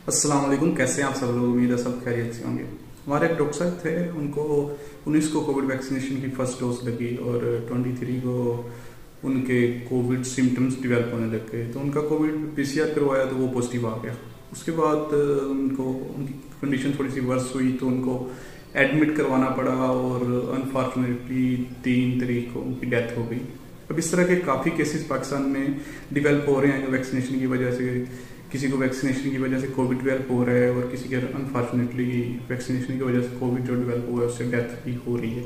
अस्सलाम वालेकुम। कैसे हैं आप सब लोग? उम्मीद है सब खैरियत से होंगे। हमारे एक डॉक्टर साहब थे, उनको 19 को कोविड वैक्सीनेशन की फर्स्ट डोज लगी और 23 को उनके कोविड सिम्टम्स डेवलप होने लग गए। तो उनका कोविड पीसीआर करवाया तो वो पॉजिटिव आ गया। उसके बाद उनकी कंडीशन थोड़ी सी वर्स हुई तो उनको एडमिट करवाना पड़ा और अनफॉर्चुनेटली 3 तारीख को उनकी डेथ हो गई। अब इस तरह के काफ़ी केसेस पाकिस्तान में डिवेल्प हो रहे हैं वैक्सीनेशन की वजह से। किसी को वैक्सीनेशन की वजह से कोविड डेवलप हो रहा है और किसी के अनफॉर्चुनेटली वैक्सीनेशन की वजह से कोविड जो डेवलप हुआ है उससे डेथ भी हो रही है।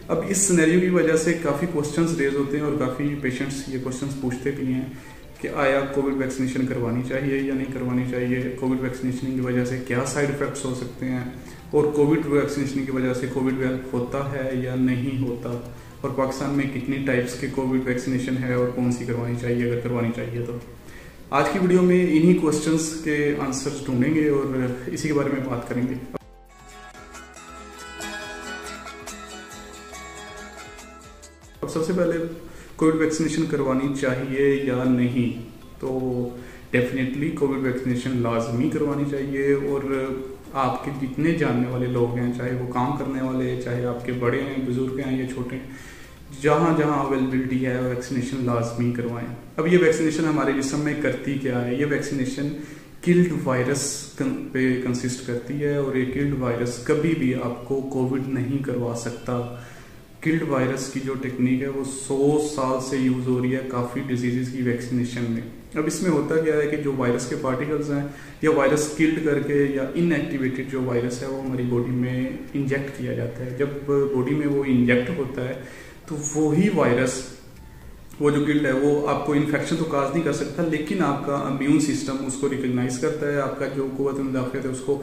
अब इस सिनेरियो की वजह से काफ़ी क्वेश्चंस रेज होते हैं और काफ़ी पेशेंट्स ये क्वेश्चंस पूछते भी हैं कि आया कोविड वैक्सीनेशन करवानी चाहिए या नहीं करवानी चाहिए, कोविड वैक्सीनेशन की वजह से क्या साइड इफ़ेक्ट्स हो सकते हैं और कोविड वैक्सीनेशन की वजह से कोविड डेवलप होता है या नहीं होता, और पाकिस्तान में कितनी टाइप्स के कोविड वैक्सीनेशन है और कौन सी करवानी चाहिए अगर करवानी चाहिए तो। आज की वीडियो में इन्हीं क्वेश्चंस के आंसर्स ढूंढेंगे और इसी के बारे में बात करेंगे। अब सबसे पहले कोविड वैक्सीनेशन करवानी चाहिए या नहीं, तो डेफिनेटली कोविड वैक्सीनेशन लाजमी करवानी चाहिए। और आपके जितने जानने वाले लोग हैं, चाहे वो काम करने वाले, चाहे आपके बड़े हैं, बुजुर्ग हैं या छोटे हैं, जहाँ जहाँ अवेलेबिलिटी है वैक्सीनेशन लाजमी करवाएं। अब ये वैक्सीनेशन हमारे जिस्म में करती क्या है? ये वैक्सीनेशन किल्ड वायरस पे कंसिस्ट करती है और ये किल्ड वायरस कभी भी आपको कोविड नहीं करवा सकता। किल्ड वायरस की जो टेक्निक है वो 100 साल से यूज हो रही है काफ़ी डिजीजेस की वैक्सीनेशन में। अब इसमें होता क्या है कि जो वायरस के पार्टिकल्स हैं या वायरस किल्ड करके या इनएक्टिवेटेड जो वायरस है वो हमारी बॉडी में इंजेक्ट किया जाता है। जब बॉडी में वो इंजेक्ट होता है तो वो ही वायरस, वो जो किल्ड है, वो आपको इन्फेक्शन तो काज नहीं कर सकता, लेकिन आपका इम्यून सिस्टम उसको रिकग्नाइज करता है, आपका जो कुव्वत मुदाफ़अत है उसको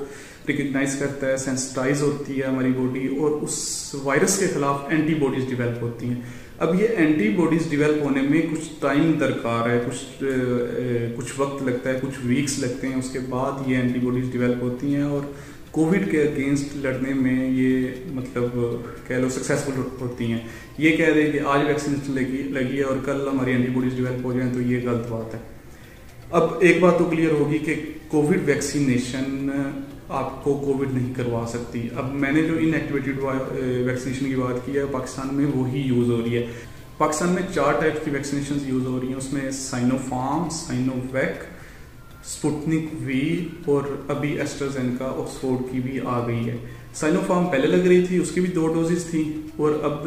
रिकग्नाइज करता है, सेंसिटाइज होती है हमारी बॉडी और उस वायरस के खिलाफ एंटीबॉडीज डेवलप होती हैं। अब ये एंटीबॉडीज डेवलप होने में कुछ टाइम दरकार है, कुछ वक्त लगता है, कुछ वीक्स लगते हैं, उसके बाद ये एंटीबॉडीज डेवलप होती हैं और कोविड के अगेंस्ट लड़ने में ये मतलब कह लो सक्सेसफुल होती हैं। ये कह रहे हैं कि आज वैक्सीनेशन लगी है और कल हमारी एंटीबॉडीज डेवलप हो जाए, तो ये गलत बात है। अब एक बात तो क्लियर होगी कि कोविड वैक्सीनेशन आपको कोविड नहीं करवा सकती। अब मैंने जो इनएक्टिवेटेड वैक्सीनेशन की बात की है, पाकिस्तान में वही यूज़ हो रही है। पाकिस्तान में 4 टाइप की वैक्सीनेशन यूज़ हो रही हैं, उसमें साइनोफार्म, साइनोवैक, स्पुतनिक वी और अभी एस्ट्राजेनेका ऑक्सफोर्ड की भी आ गई है। साइनोफार्म पहले लग रही थी, उसकी भी 2 डोजेस थी और अब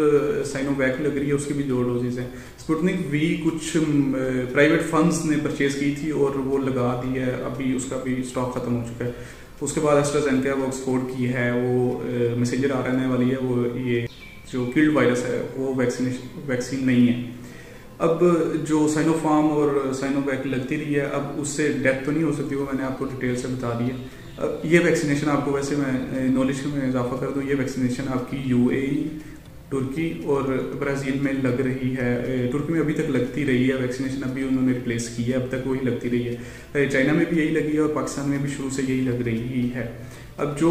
साइनोवैक लग रही है, उसकी भी 2 डोजेस हैं। स्पुतनिक वी कुछ प्राइवेट फंड्स ने परचेज की थी और वो लगा दी है, अभी उसका भी स्टॉक खत्म हो चुका है। उसके बाद एस्ट्राजेनेका वो ऑक्सफोर्ड की है, वो मैसेंजर आरएनए वाली है, वो ये जो किल्ड वायरस है वो वैक्सीन नहीं है। अब जो साइनोफार्म और साइनोवैक लगती रही है, अब उससे डेथ तो नहीं हो सकती, वो मैंने आपको डिटेल से बता दी है। अब ये वैक्सीनेशन आपको, वैसे मैं नॉलेज में इजाफा कर दूँ, ये वैक्सीनेशन आपकी यूएई, तुर्की और ब्राज़ील में लग रही है। तुर्की में अभी तक लगती रही है वैक्सीनेशन, अभी उन्होंने रिप्लेस की है, अब तक वही लगती रही है। चाइना में भी यही लगी है और पाकिस्तान में भी शुरू से यही लग रही है। अब जो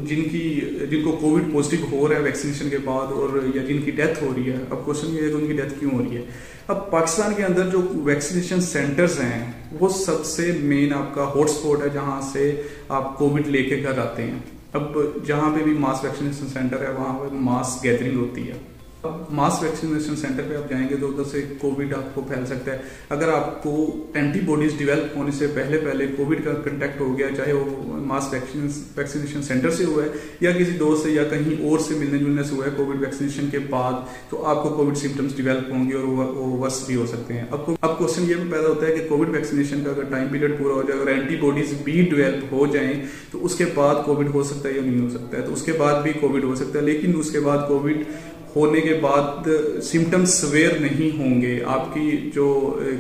जिनको कोविड पॉजिटिव हो रहा है वैक्सीनेशन के बाद और या जिनकी डेथ हो रही है, अब क्वेश्चन ये है कि उनकी डेथ क्यों हो रही है। अब पाकिस्तान के अंदर जो वैक्सीनेशन सेंटर्स हैं वो सबसे मेन आपका हॉटस्पॉट है जहां से आप कोविड लेके घर आते हैं। अब जहां पे भी मास वैक्सीनेशन सेंटर है वहां पर मास गैदरिंग होती है। अब मास वैक्सीनेशन सेंटर पे आप जाएंगे तो उधर से कोविड आपको फैल सकता है। अगर आपको एंटीबॉडीज डेवलप होने से पहले कोविड का कंटेक्ट हो गया, चाहे वो मास वैक्सीनेशन सेंटर से हुआ है या किसी दोस्त से या कहीं और से मिलने जुलने से हुआ है कोविड वैक्सीनेशन के बाद, तो आपको कोविड सिम्टम्स डेवलप होंगे और वो वर्स भी हो सकते हैं। अब क्वेश्चन ये पैदा होता है कि कोविड वैक्सीनेशन का अगर टाइम पीरियड पूरा हो जाए और एंटीबॉडीज भी डेवलप हो जाएं तो उसके बाद कोविड हो सकता है या नहीं हो सकता है। तो उसके बाद भी कोविड हो सकता है, लेकिन उसके बाद कोविड होने के बाद सिम्टम्स सवेयर नहीं होंगे। आपकी जो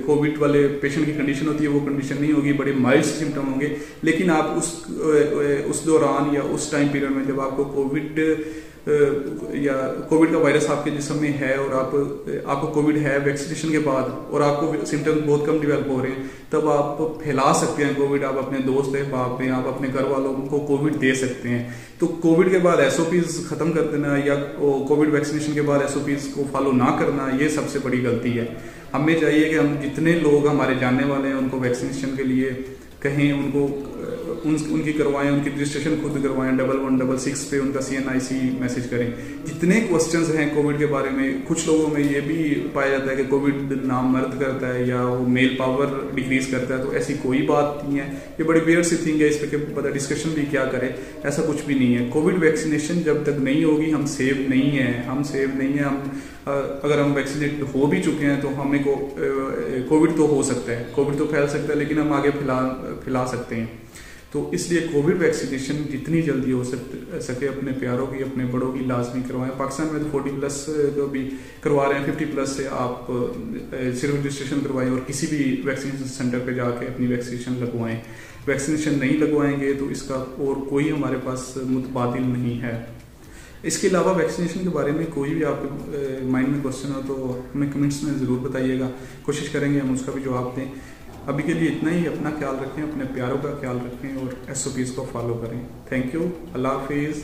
कोविड वाले पेशेंट की कंडीशन होती है वो कंडीशन नहीं होगी, बड़े माइल्ड सिम्टम होंगे, लेकिन आप उस दौरान या उस टाइम पीरियड में जब आपको कोविड का वायरस आपके जिस्म में है और आपको कोविड है वैक्सीनेशन के बाद और आपको सिम्टम्स बहुत कम डेवलप हो रहे हैं, तब आप फैला सकते हैं कोविड। आप अपने दोस्त अहबाब में, आप अपने घर वालों को कोविड दे सकते हैं। तो कोविड के बाद एसओपीज खत्म कर देना या कोविड वैक्सीनेशन के बाद एसओपीज को फॉलो ना करना, ये सबसे बड़ी गलती है। हमें चाहिए कि हम जितने लोग हमारे जानने वाले हैं उनको वैक्सीनेशन के लिए कहें, उनको उनकी करवाएं, उनकी रजिस्ट्रेशन खुद करवाएं, 1166 पे उनका CNIC मैसेज करें। जितने क्वेश्चंस हैं कोविड के बारे में, कुछ लोगों में ये भी पाया जाता है कि कोविड नाम मर्द करता है या वो मेल पावर डिक्रीज करता है, तो ऐसी कोई बात नहीं है। ये बड़ी वियर्ड सी थिंग है, इस पर पता डिस्कशन भी क्या करें, ऐसा कुछ भी नहीं है। कोविड वैक्सीनेशन जब तक नहीं होगी हम सेव नहीं है, अगर हम वैक्सीनेट हो भी चुके हैं तो हमें कोविड तो हो सकता है, कोविड तो फैल सकता है, लेकिन हम आगे फैला सकते हैं। तो इसलिए कोविड वैक्सीनेशन जितनी जल्दी हो सके अपने प्यारों की, अपने बड़ों की लाजमी करवाएं। पाकिस्तान में तो 40+ को भी करवा रहे हैं, 50+ से आप सिर्फ रजिस्ट्रेशन करवाएं और किसी भी वैक्सीनेशन सेंटर पे जाके अपनी वैक्सीनेशन लगवाएं। वैक्सीनेशन नहीं लगवाएंगे तो इसका और कोई हमारे पास मुतबादिल नहीं है। इसके अलावा वैक्सीनेशन के बारे में कोई भी आपके माइंड में क्वेश्चन हो तो हमें कमेंट्स में ज़रूर बताइएगा, कोशिश करेंगे हम उसका भी जवाब दें। अभी के लिए इतना ही। अपना ख्याल रखें, अपने प्यारों का ख्याल रखें और SOPs को फॉलो करें। Thank you. अल्लाह हाफिज़।